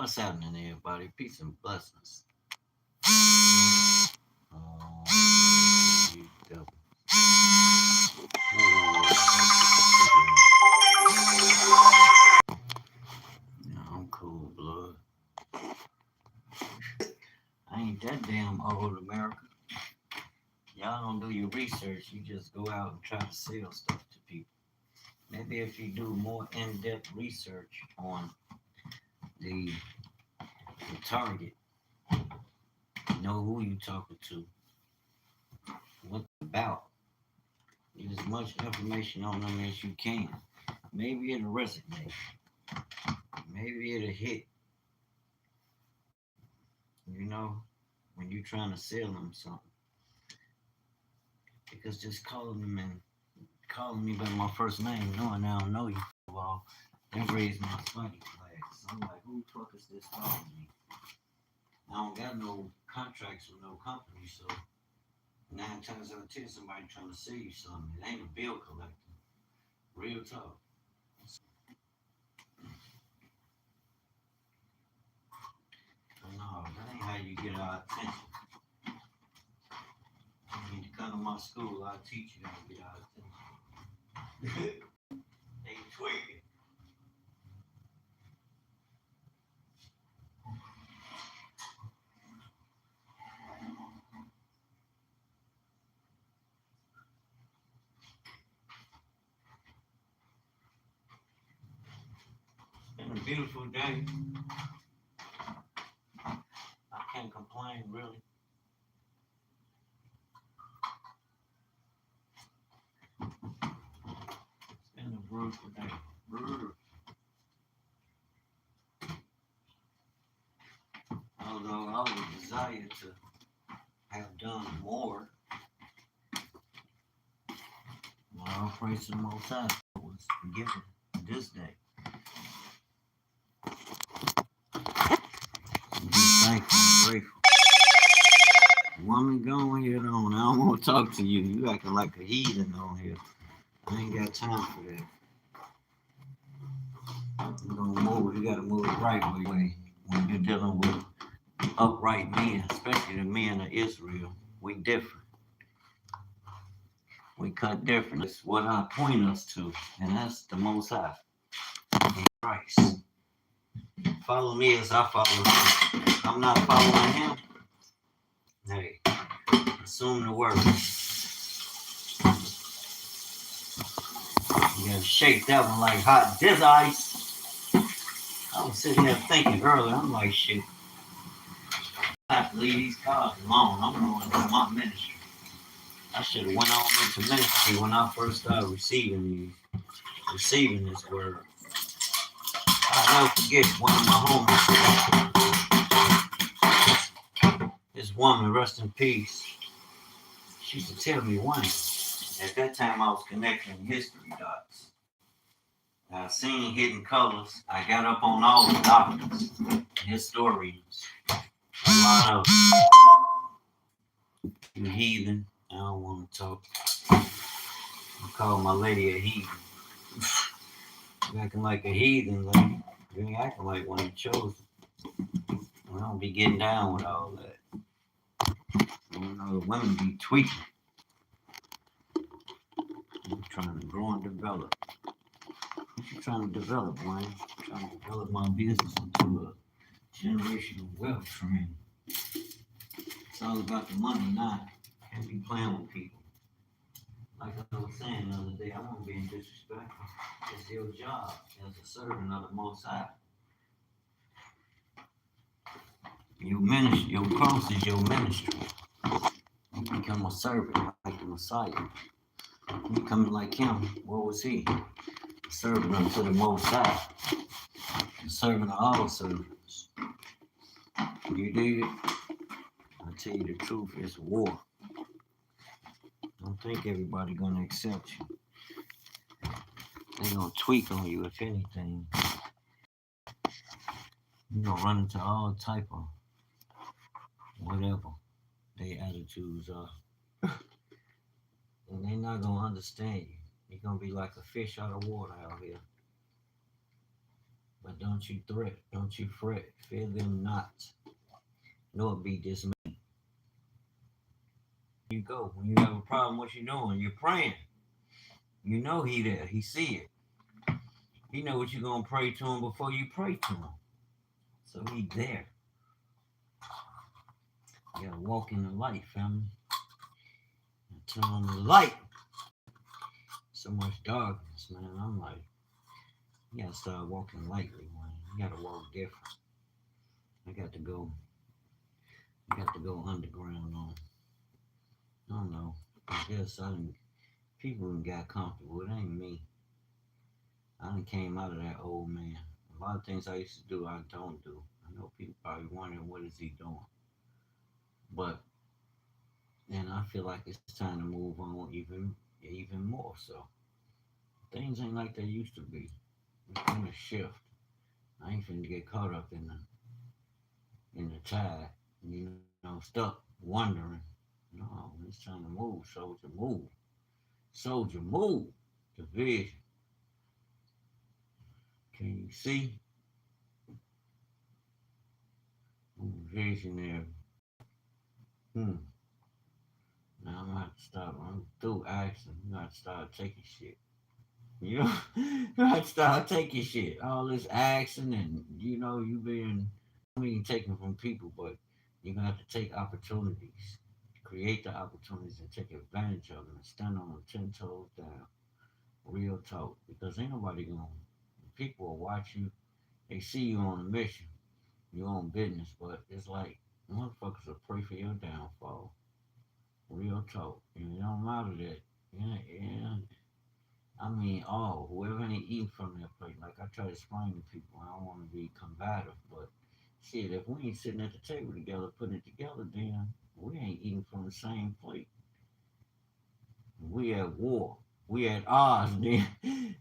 What's happening, everybody? Peace and blessings. Oh, you devil. Yeah, I'm cool, blood. I ain't that damn old, America. Y'all don't do your research. You just go out and try to sell stuff to people. Maybe if you do more in-depth research on the, the target, know who you talking to, what it's about, get as much information on them as you can. Maybe it'll resonate. Maybe it'll hit. You know, when you're trying to sell them something. Because just calling me by my first name, knowing I don't know you, well, that raised my funny flags. I'm like, who the fuck is this calling me? I don't got no contracts with no company, so 9 times out of 10, somebody trying to sell you something. It ain't a bill collector. Real talk. But no, that ain't how you get our attention. You need to come to my school, I'll teach you how to get our attention. They tweaking. It's been a beautiful day. I can't complain, really. It's been a brutal day. Brutal. Although I would desire to have done more, well, I'll praise the Most High for was given this day. I'm thankful and grateful. Woman, go on here on. I don't want to talk to you. You acting like a heathen on here. I ain't got time for that. You're gonna move. You gotta move the right way when you're dealing with upright men, especially the men of Israel. We different. We cut different. That's what I point us to, and that's the Most High in Christ. Follow me as I follow him. If I'm not following him, hey, assume the word. You gotta shake that one like hot dish ice. I was sitting there thinking earlier, I'm like, shit, I have to leave these cars alone. I'm going to my ministry. I should have went on into ministry when I first started receiving this word. I'll never forget one of my homies. This woman, rest in peace. She used to tell me one. At that time, I was connecting history dots. I seen hidden colors. I got up on all the doctors, historians. A lot of you heathen. I don't want to talk. I call my lady a heathen. You acting like a heathen, lady. You ain't acting like one of the chosen. We don't be getting down with all that. You know, the women be tweaking. I'm trying to grow and develop. What you trying to develop, Wayne? I'm trying to develop my business into a generational wealth trend. It's all about the money now. Can't be playing with people. Like I was saying the other day, I won't be disrespectful. It's your job as a servant of the Most High. Your ministry, your cross is your ministry. You become a servant like the Messiah. You becoming like him. What was he? A servant unto the Most High. A servant of all servants. You dig it? I tell you the truth, it's war. Don't think everybody gonna accept you. They gonna tweak on you if anything. You gonna run into all type of whatever their attitudes are. And they not gonna understand you. You're gonna be like a fish out of water out here. But don't you threat, don't you fret, fear them not, nor be dismayed. You go. When you have a problem, what you doing? You're praying. You know he there. He see it. He know what you're gonna pray to him before you pray to him. So he there. You gotta walk in the light, family. And turn on the light. So much darkness, man. I'm like, you gotta start walking lightly, man. You gotta walk different. I got to go. I got to go underground on. I don't know. I guess I didn't. People done got comfortable. It ain't me. I done came out of that old man. A lot of things I used to do, I don't do. I know people probably wondering what is he doing, but then I feel like it's time to move on even more. So things ain't like they used to be. It's been a shift. I ain't finna get caught up in the tide. Stuck wondering. No, it's time to move, soldier, move. Soldier, move. The vision. Can you see? Visionary. Hmm. Now I'm gonna have to stop. I'm through asking. I'm gonna have to start taking shit. You know, you have to start taking shit. All this action and you being, I mean, taking from people, but you're gonna have to take opportunities, create the opportunities and take advantage of them and stand on them 10 toes down. Real talk, because ain't nobody gonna. People will watch you. They see you on a mission, your own business, but it's like motherfuckers will pray for your downfall. Real talk, and it don't matter that. Yeah, yeah. I mean, whoever ain't eating from their plate, like I try to explain to people, I don't want to be combative, but shit, if we ain't sitting at the table together, putting it together, then we ain't eating from the same plate. We at war. We at odds, then.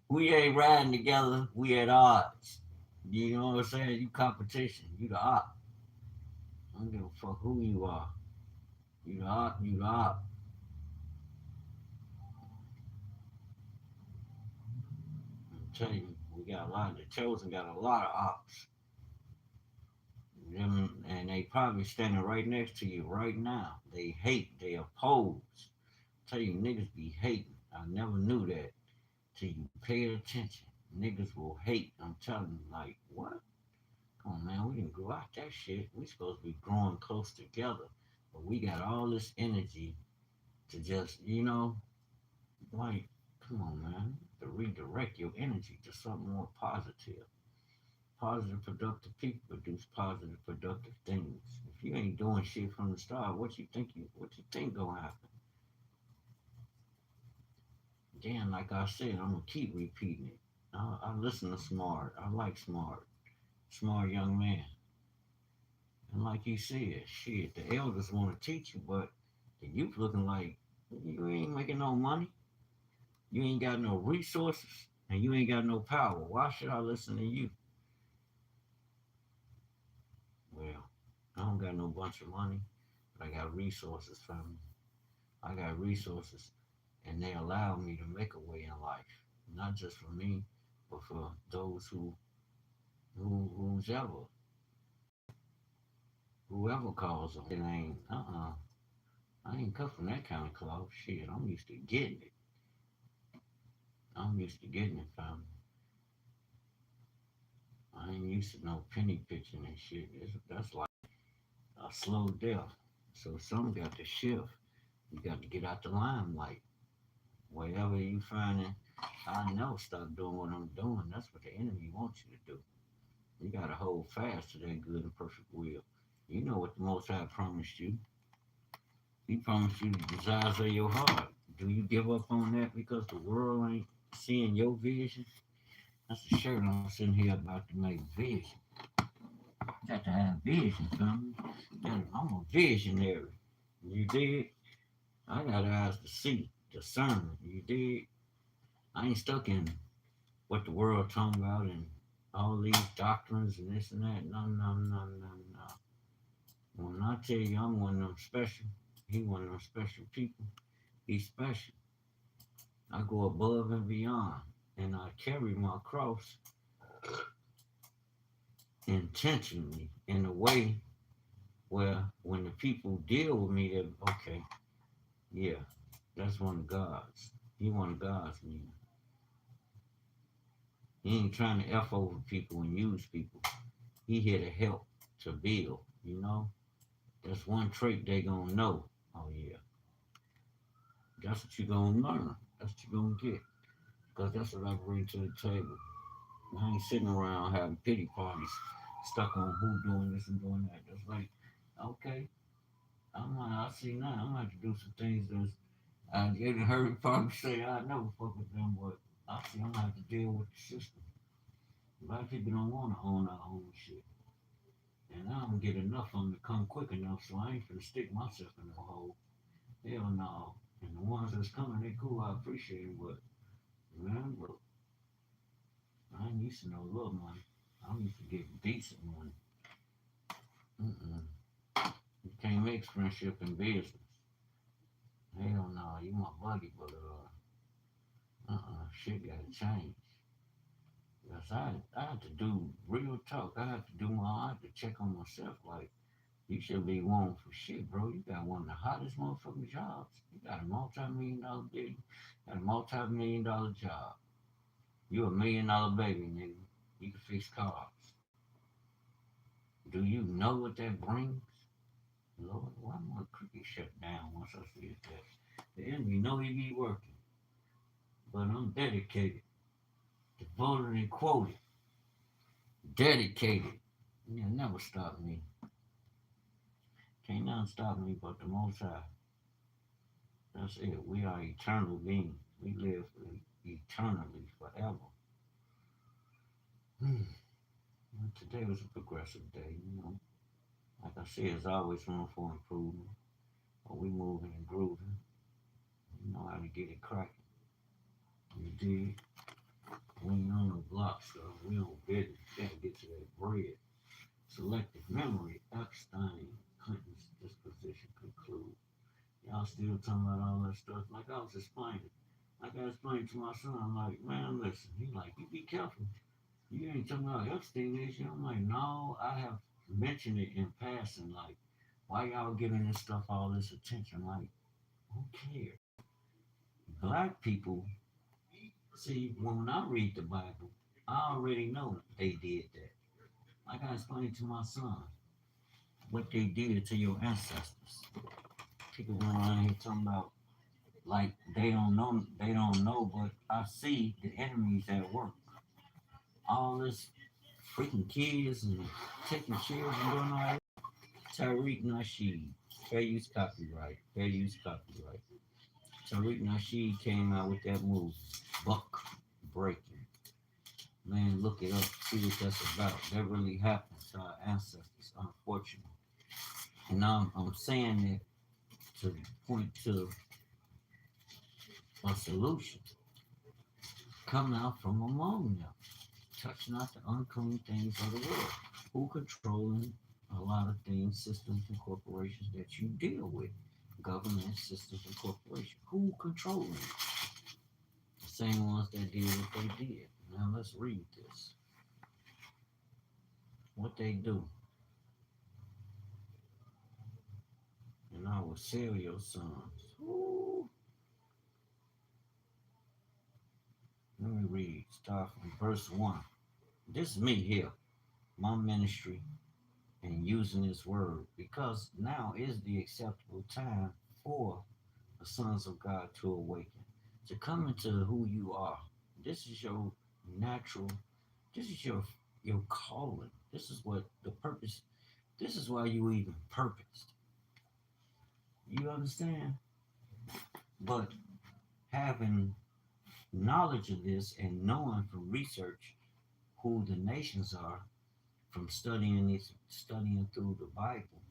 We ain't riding together. We at odds. You know what I'm saying? You competition. You the op. I don't give a fuck who you are. You the op. You the op. I'm telling you, we got a lot. The chosen got a lot of ops. Them, and they probably standing right next to you right now. They hate. They oppose. Tell you, niggas be hating. I never knew that till you pay attention. Niggas will hate. I'm telling you, like, what? Come on, man, we didn't grow out that shit. We supposed to be growing close together. But we got all this energy to just, like, come on, man, to redirect your energy to something more positive. Positive, productive people produce positive, productive things. If you ain't doing shit from the start, what you think gonna happen? Then, like I said, I'm gonna keep repeating it. I listen to smart. I like smart young man. And like you said, shit, the elders want to teach you, but the youth looking like you ain't making no money, you ain't got no resources, and you ain't got no power. Why should I listen to you? Well, I don't got no bunch of money, but I got resources, family. I got resources, and they allow me to make a way in life, not just for me, but for those who's ever whoever calls them. It ain't I ain't cut from that kind of cloth. Shit, I'm used to getting it. I'm used to getting it, fam. I ain't used to no penny pitching and shit. That's like a slow death. So some got to shift. You got to get out the limelight. Whatever you finding, I know, stop doing what I'm doing. That's what the enemy wants you to do. You got to hold fast to that good and perfect will. You know what the Most High promised you. He promised you the desires of your heart. Do you give up on that because the world ain't seeing your vision? That's the shirt I'm sitting here about to make vision. Got to have vision, family. I'm a visionary. You dig? I got eyes to see, discern. You dig? I ain't stuck in what the world talking about and all these doctrines and this and that. No, no, no, no, no. When I tell you I'm one of them special, he one of them special people. He's special. I go above and beyond, and I carry my cross intentionally in a way where when the people deal with me, they're okay, yeah, that's one of God's. He one of God's men. He ain't trying to F over people and use people. He here to help, to build, you know? That's one trait they gonna know. Oh yeah, that's what you gonna learn. That's what you gonna get. Because that's what I bring to the table. I ain't sitting around having pity parties stuck on who doing this and doing that. That's like, okay, I see now, I'm gonna have to do some things that's, you done heard me probably say I never fuck with them, but I see I'm gonna have to deal with the system. A lot of people don't wanna own our own shit. And I don't get enough of them to come quick enough, so I ain't finna stick myself in a hole. Hell no. And the ones that's coming, they cool, I appreciate it, but man, look, I ain't used to no little money. I'm used to getting decent money. Mm-mm. You can't mix friendship and business. Hell no, you my buddy, but shit gotta change. Because I had to do real talk. I had to do I had to check on myself. Like, you should be wanting for shit, bro. You got one of the hottest motherfucking jobs. You got a multi-million-dollar gig. Got a multi-million-dollar job. You $1 million baby, nigga. You can fix cars. Do you know what that brings? Lord, why my cricket shut down once I see that? The enemy know he be working. But I'm dedicated, devoted and quoted. Dedicated. You'll never stop me. Can't nothing stop me but the Most High. That's it. We are eternal beings. We live eternally forever. Today was a progressive day, you know. Like I said, there's always room for improvement. But we moving and grooving. You know how to get it cracking. You dig? We ain't on the block stuff. We on business. You gotta get to that bread. Selective memory. Epstein Clinton's disposition conclude. Y'all still talking about all that stuff. Like I was explaining. Like I explained to my son, I'm like, man, listen. He like, you be careful. You ain't talking about Epstein issue. I'm like, no, I have mentioned it in passing. Like, why y'all giving this stuff all this attention? Like, who cares? Black people, see, when I read the Bible, I already know they did that. Like I explained to my son, what they did to your ancestors. People going around here talking about like they don't know, but I see the enemies at work. All this freaking kids and taking children and doing all that. Tariq Nasheed, fair use copyright, fair use copyright. Tariq Nasheed came out with that movie, Buck Breaking. Man, look it up, see what that's about. That really happened to our ancestors, unfortunately. And now I'm saying that to point to a solution coming out from among them. Touch not the unclean things of the world. Who controlling a lot of things, systems and corporations that you deal with? Government, systems and corporations. Who controlling it? The same ones that did what they did. Now let's read this. What they do. And I will sell your sons. Ooh. Let me read. Start from verse 1. This is me here. My ministry and using this word because now is the acceptable time for the sons of God to awaken, to come into who you are. This is your natural, this is your calling. This is what the purpose, this is why you even purposed. You understand? But having knowledge of this and knowing from research who the nations are, from studying through the Bible,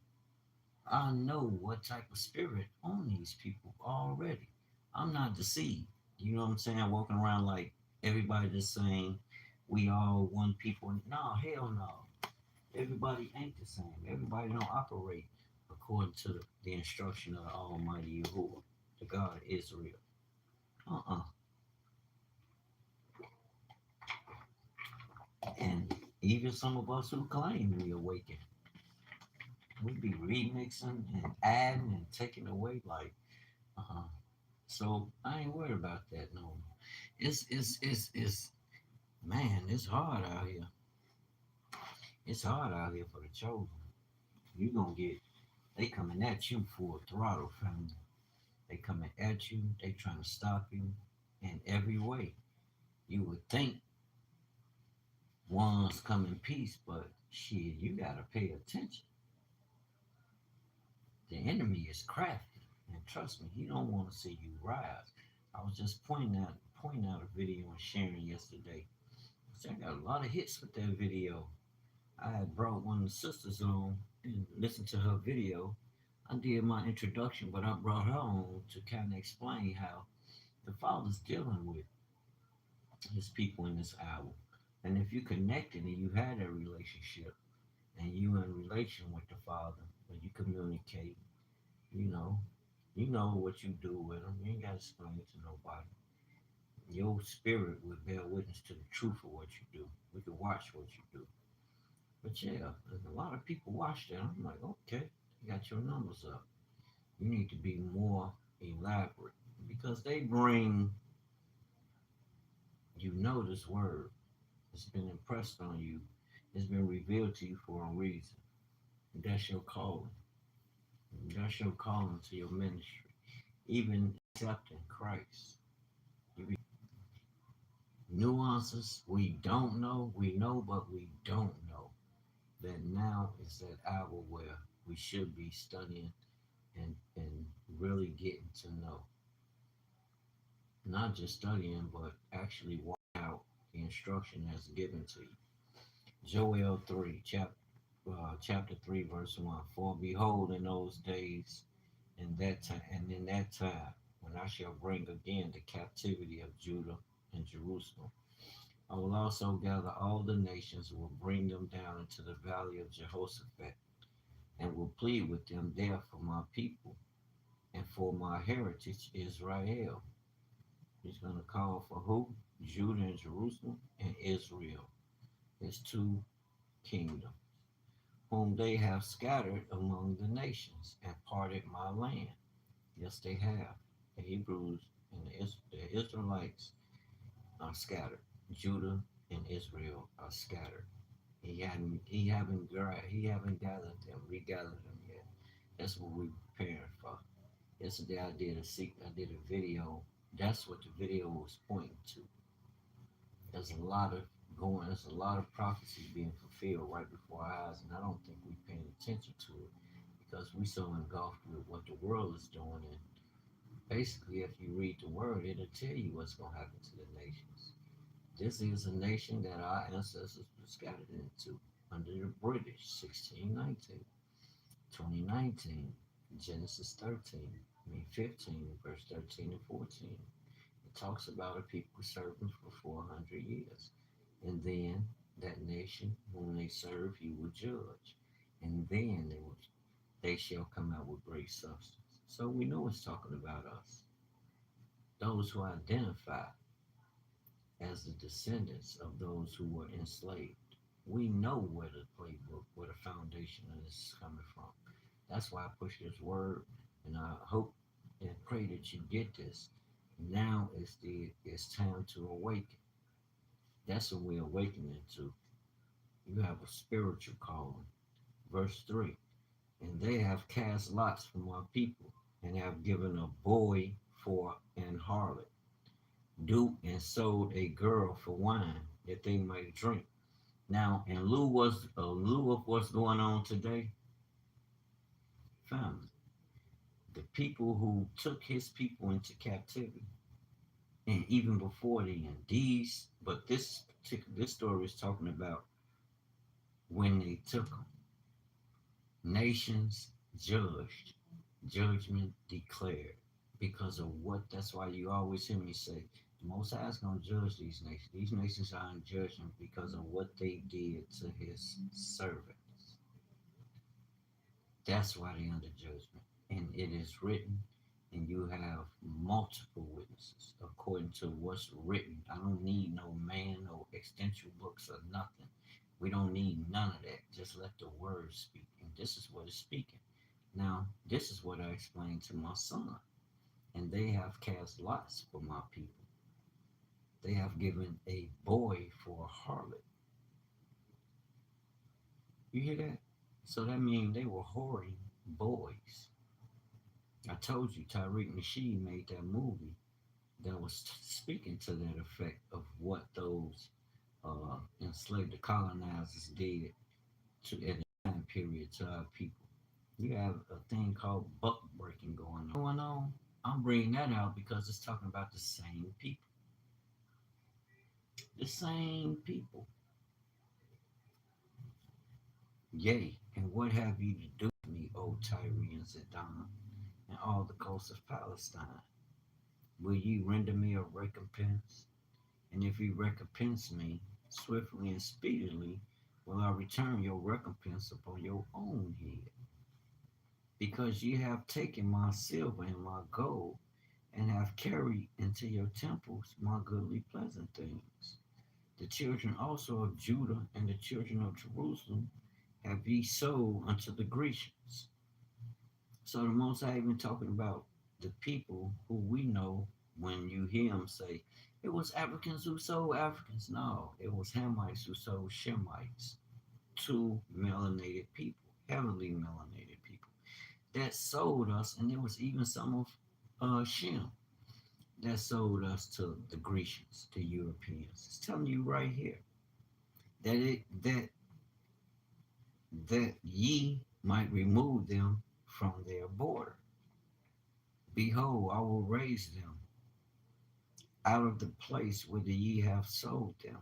I know what type of spirit on these people already. I'm not deceived. You know what I'm saying? Walking around like everybody just saying we all one people. No, hell no. Everybody ain't the same. Everybody don't operate according to the instruction of the Almighty Yahuwah, the God of Israel. Uh-uh. And Even some of us who claim we awaken, we be remixing and adding and taking away like, uh-huh. So I ain't worried about that no more. It's man, it's hard out here. It's hard out here for the chosen. You gonna get they coming at you full throttle, family. They coming at you. They trying to stop you in every way. You would think ones come in peace, but shit, you gotta pay attention. The enemy is crafty, and trust me, he don't want to see you rise. I was just pointing out a video and sharing yesterday. I got a lot of hits with that video. I had brought one of the sisters on and listened to her video. I did my introduction, but I brought her on to kind of explain how the Father's dealing with his people in this hour. And if you connected and you had a relationship and you in relation with the Father, and you communicate, you know, you know what you do with him. You ain't got to explain it to nobody. Your spirit will bear witness to the truth of what you do. We can watch what you do. But yeah, a lot of people watch that. I'm like, okay, you got your numbers up. You need to be more elaborate because they bring, this word. It's been impressed on you. It's been revealed to you for a reason. That's your calling. That's your calling to your ministry. Even accepting Christ. You be nuances we don't know, we know, but we don't know. That now is that hour where we should be studying and really getting to know. Not just studying, but actually walk out the instruction that's given to you. Joel 3, chapter 3, verse 1. For behold, in those days, in that time, when I shall bring again the captivity of Judah and Jerusalem, I will also gather all the nations and will bring them down into the valley of Jehoshaphat, and will plead with them there for my people and for my heritage Israel. He's going to call for who? Judah and Jerusalem and Israel, his two kingdoms, whom they have scattered among the nations and parted my land. Yes, they have. The Hebrews and the Israelites are scattered. Judah and Israel are scattered. He haven't gathered them, regathered them yet. That's what we're preparing for. Yesterday I did a video. That's what the video was pointing to. There's a lot of there's a lot of prophecy being fulfilled right before our eyes, and I don't think we're paying attention to it because we're so engulfed with what the world is doing. And basically, if you read the word, it'll tell you what's going to happen to the nations. This is a nation that our ancestors were scattered into under the British, 1619, 2019, Genesis 13, 15, verse 13 and 14. It talks about a people serving for 400 years. And then that nation whom they serve, he will judge. And then they shall come out with great substance. So we know it's talking about us, those who identify as the descendants of those who were enslaved. We know where the playbook, where the foundation of this is coming from. That's why I push this word, and I hope and pray that you get this. Now it's time to awaken. That's what we're awakening to. You have a spiritual calling. Verse 3. And they have cast lots for my people, and have given a boy for an harlot, duped and sold a girl for wine, that they might drink. Now, in lieu of what's going on today, family, the people who took his people into captivity, and even before then, this story is talking about when they took them. Nations judged, judgment declared because of what. That's why you always hear me say, the Most High is going to judge these nations. These nations are in judgment because of what they did to his servants. That's why they're under judgment. And it is written, and you have multiple witnesses according to what's written. I don't need no man, no extension books or nothing. We don't need none of that. Just let the word speak. And this is what is speaking. Now, this is what I explained to my son. And they have cast lots for my people. They have given a boy for a harlot. You hear that? So that means they were whoring boys. I told you Tariq Nasheed made that movie that was speaking to that effect of what those enslaved colonizers did to at the time period to our people. You have a thing called buck breaking going on. I'm bringing that out because it's talking about the same people. The same people. Yea, and what have you to do with me, O Tyre and Zidon, and all the coasts of Palestine? Will ye render me a recompense? And if ye recompense me swiftly and speedily, will I return your recompense upon your own head? Because ye have taken my silver and my gold, and have carried into your temples my goodly pleasant things. The children also of Judah and the children of Jerusalem have ye sold unto the Grecians. So the Most High even talking about the people who we know when you hear him say, it was Africans who sold Africans. No, it was Hamites who sold Shemites, two melanated people, heavily melanated people that sold us, and there was even some of Shem that sold us to the Grecians, the Europeans. It's telling you right here that that ye might remove them from their border. Behold, I will raise them out of the place whither ye have sold them,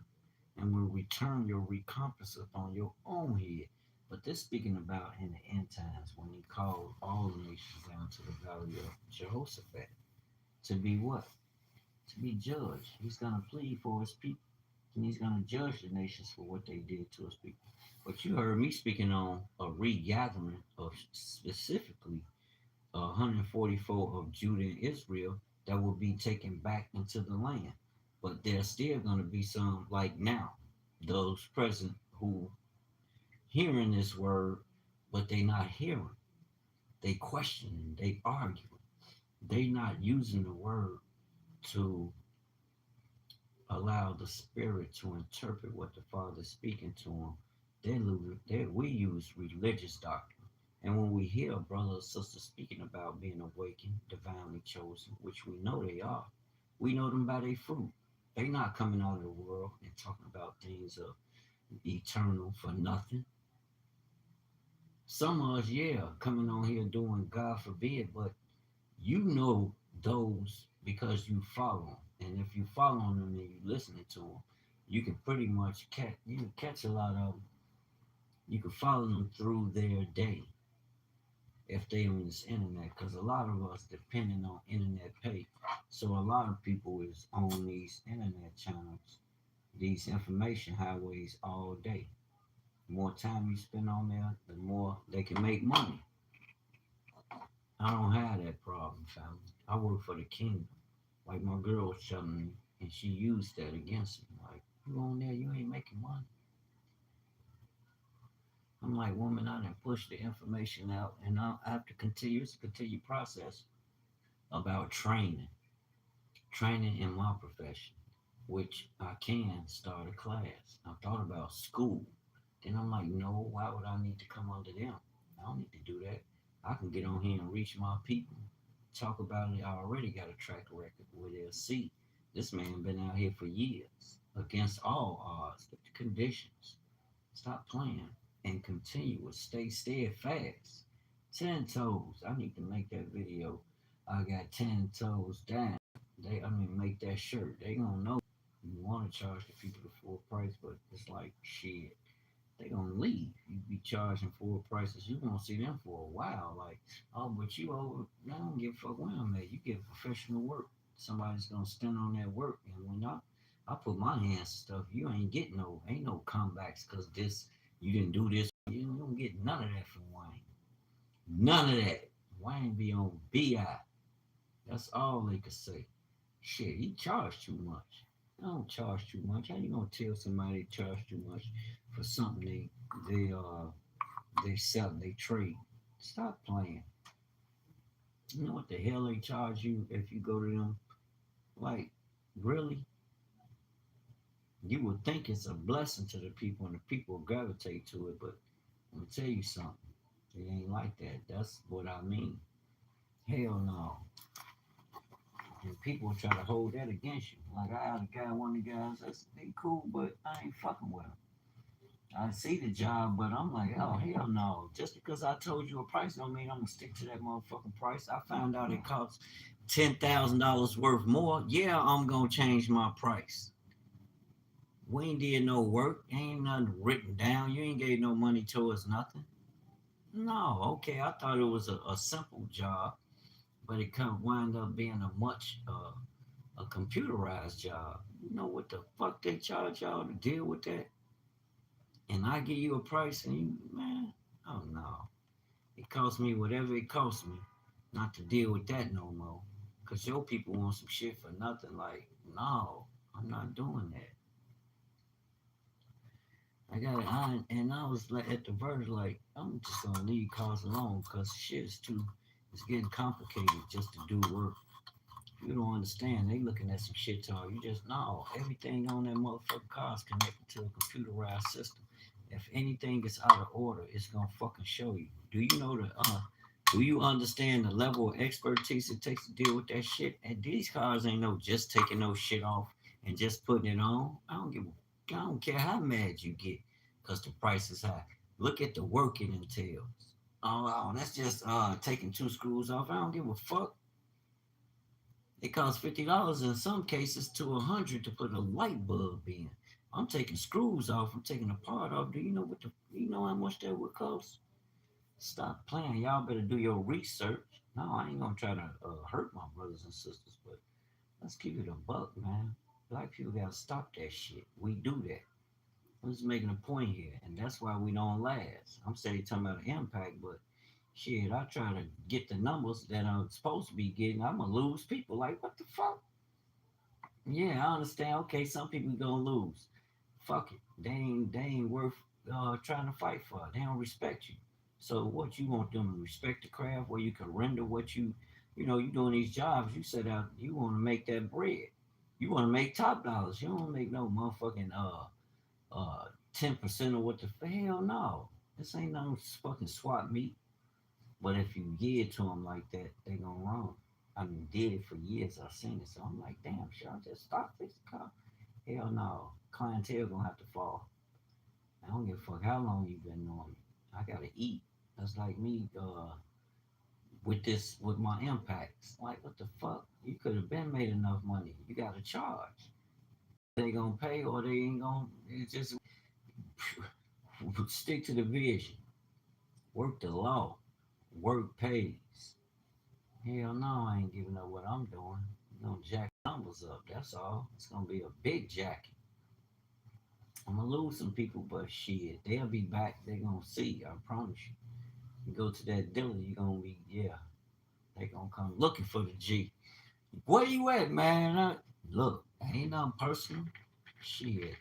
and will return your recompense upon your own head. But this speaking about in the end times when he called all nations down to the valley of Jehoshaphat to be what? To be judged. He's going to plead for his people, and he's going to judge the nations for what they did to his people. But you heard me speaking on a regathering of specifically 144 of Judah and Israel that will be taken back into the land. But there's still going to be some, like now, those present who hearing this word, but they not hearing. They questioning, they arguing. They not using the word to allow the Spirit to interpret what the Father is speaking to them. We use religious doctrine. And when we hear a brother or sister speaking about being awakened, divinely chosen, which we know they are, we know them by their fruit. They not coming out of the world and talking about things of eternal for nothing. Some of us, yeah, coming on here doing God forbid, but you know those because you follow them. And if you follow them and you listening to them, you can pretty much catch a lot of them. You can follow them through their day if they on this internet, because a lot of us depending on internet pay. So a lot of people is on these internet channels, these information highways all day. The more time you spend on there, the more they can make money. I don't have that problem, family. I work for the kingdom. Like my girl was telling me, and she used that against me. Like, you on there, you ain't making money. I'm like, woman, I done push the information out, and I have to continue. It's a continued process about training in my profession, which I can start a class. I thought about school. Then I'm like, no, why would I need to come under them? I don't need to do that. I can get on here and reach my people, talk about it. I already got a track record where they'll see this man been out here for years against all odds, the conditions. Stop playing and continue to stay steadfast. 10 toes. I need to make that video. I got 10 toes down. Make that shirt. They gonna know you want to charge the people the full price, but it's like shit. They gonna leave. You be charging full prices. You gonna see them for a while. Like, oh, but you over. I don't give a fuck where I'm at. You get professional work. Somebody's gonna stand on that work, and when I put my hands and stuff, you ain't no comebacks because this you didn't do this. You don't get none of that from Wayne. None of that. Wayne be on BI. That's all they could say. Shit, he charged too much. I don't charge too much. How you gonna tell somebody they charge too much for something they sell, they trade? Stop playing. You know what the hell they charge you if you go to them? Like, really? You would think it's a blessing to the people and the people gravitate to it, but I'm gonna tell you something. It ain't like that. That's what I mean. Hell no. And people try to hold that against you. Like I had a guy, one of the guys, they cool, but I ain't fucking with them. I see the job, but I'm like, oh hell no. Just because I told you a price don't mean I'm gonna stick to that motherfucking price. I found out it costs $10,000 worth more. Yeah, I'm gonna change my price. We ain't did no work. Ain't nothing written down. You ain't gave no money towards nothing. No, okay. I thought it was a simple job, but it kind of wind up being a computerized job. You know what the fuck they charge y'all to deal with that? And I give you a price, and you, man, oh no. It cost me whatever it cost me not to deal with that no more. Cause your people want some shit for nothing. Like, no, I'm not doing that. And I was like at the verge, like, I'm just gonna leave cars alone, cause shit is it's getting complicated just to do work. You don't understand. They looking at some shit talk. You just know everything on that motherfucking car is connected to a computerized system. If anything is out of order, it's gonna fucking show you. Do you know the do you understand the level of expertise it takes to deal with that shit? And these cars ain't no just taking no shit off and just putting it on. I don't care how mad you get, cause the price is high. Look at the work it entails. Oh, that's just taking two screws off. I don't give a fuck. It costs $50 in some cases to 100 to put a light bulb in. I'm taking screws off. I'm taking a part off. Do you know how much that would cost? Stop playing. Y'all better do your research. No, I ain't gonna try to hurt my brothers and sisters, but let's keep it a buck, man. Black people gotta stop that shit. We do that. I'm just making a point here, and that's why we don't last. I'm saying talking about the impact, but shit, I try to get the numbers that I'm supposed to be getting. I'm gonna lose people. Like, what the fuck? Yeah, I understand. Okay, some people gonna lose. Fuck it. They ain't worth trying to fight for. They don't respect you. So what you want them to respect the craft where you can render what you doing these jobs. You set out. You want to make that bread. You want to make top dollars. You don't make no motherfucking 10% of what the hell no. This ain't no fucking swap meet. But if you give it to them like that, they gonna run. I mean, did it for years. I've seen it, so I'm like, damn, should I just stop this car? Hell no, clientele gonna have to fall. I don't give a fuck how long you been knowing me. I gotta eat. That's like me with my impacts. Like, what the fuck? You could have been made enough money. You gotta charge. They gonna pay or they ain't gonna. It's just stick to the vision. Work the law. Work pays. Hell no, I ain't giving up what I'm doing. You gonna jack numbers up. That's all. It's gonna be a big jacket. I'm gonna lose some people, but shit, they'll be back. They're gonna see. I promise you. You go to that dealer, you're gonna be yeah. They gonna come looking for the G. Where you at, man? Look, ain't nothing personal. Shit.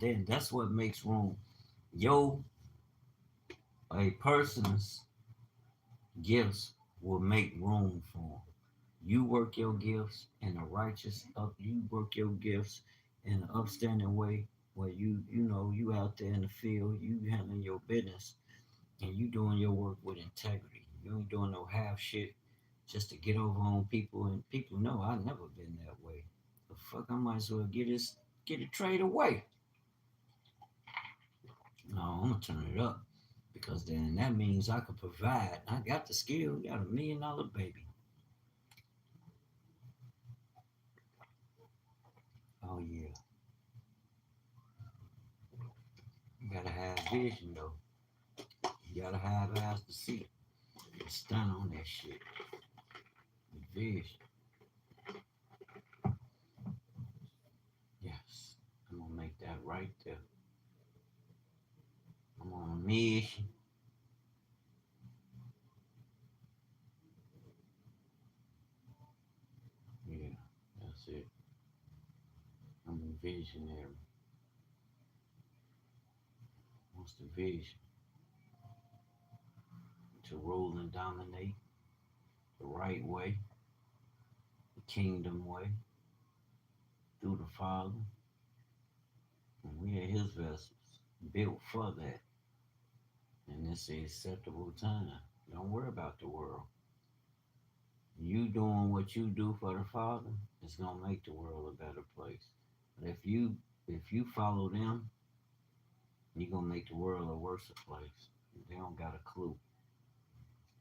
Then that's what makes room. Yo, a person's gifts will make room for them. You work your gifts in a righteous up. You work your gifts in an upstanding way where you out there in the field, you handling your business, and you doing your work with integrity. You ain't doing no half shit just to get over on people, and people know I never been that way. The fuck, I might as well get it trade away. No, I'm gonna turn it up because then that means I can provide. I got the skill. Got $1 million baby. Oh yeah, you gotta have vision though. You gotta have eyes to see. Stand on that shit. Vision. Yes. I'm gonna make that right there. I'm on a mission. Yeah, that's it. I'm visionary. What's the vision? To rule and dominate the right way, the kingdom way, through the Father. And we are his vessels, built for that. And it's the acceptable time. Don't worry about the world. You doing what you do for the Father is gonna make the world a better place. But if you follow them, you're gonna make the world a worse place. They don't got a clue.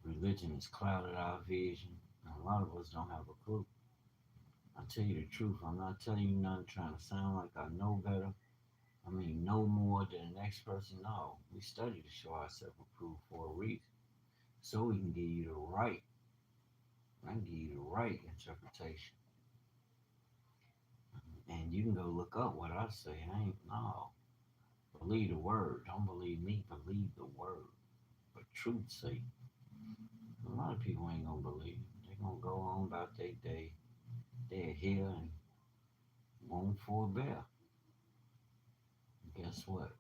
Religion has clouded our vision, and a lot of us don't have a clue. I tell you the truth, I'm not telling you nothing trying to sound like I know better. I mean, no more than the next person. No, we study to show ourselves approved for a reason, so we can give you the right. I can give you the right interpretation, and you can go look up what I say. I ain't no. Believe the word. Don't believe me. Believe the word. For truth's sake, a lot of people ain't gonna believe. They're gonna go on about their day. They're here and won't forbear. Guess what?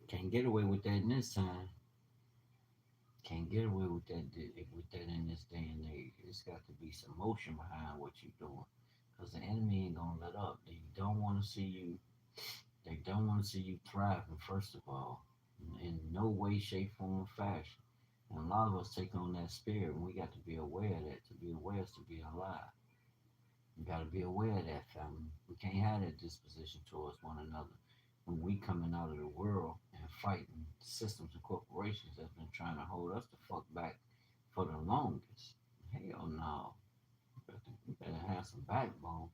Can't get away with that in this time. Can't get away with that in this day and age. It's got to be some motion behind what you're doing, because the enemy ain't gonna let up. They don't want to see you. They don't want to see you thriving. First of all, in no way, shape, form, or fashion. And a lot of us take on that spirit, and we got to be aware of that. To be aware is to be alive. You got to be aware of that, family. We can't have that disposition towards one another when we coming out of the world and fighting systems and corporations that's been trying to hold us the fuck back for the longest. Hell no. You better have some backbone.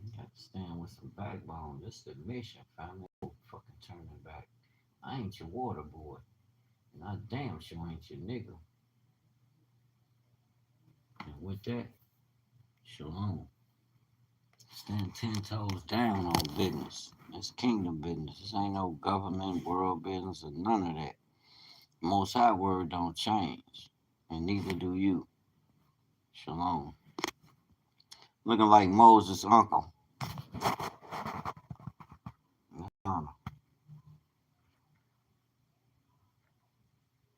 You got to stand with some backbone. This is the mission, family. No fucking turning back. I ain't your water boy. And I damn sure ain't your nigga. And with that, shalom. Stand 10 toes down on business. It's kingdom business. This ain't no government, world business, or none of that. Most High word don't change, and neither do you. Shalom. Looking like Moses' uncle.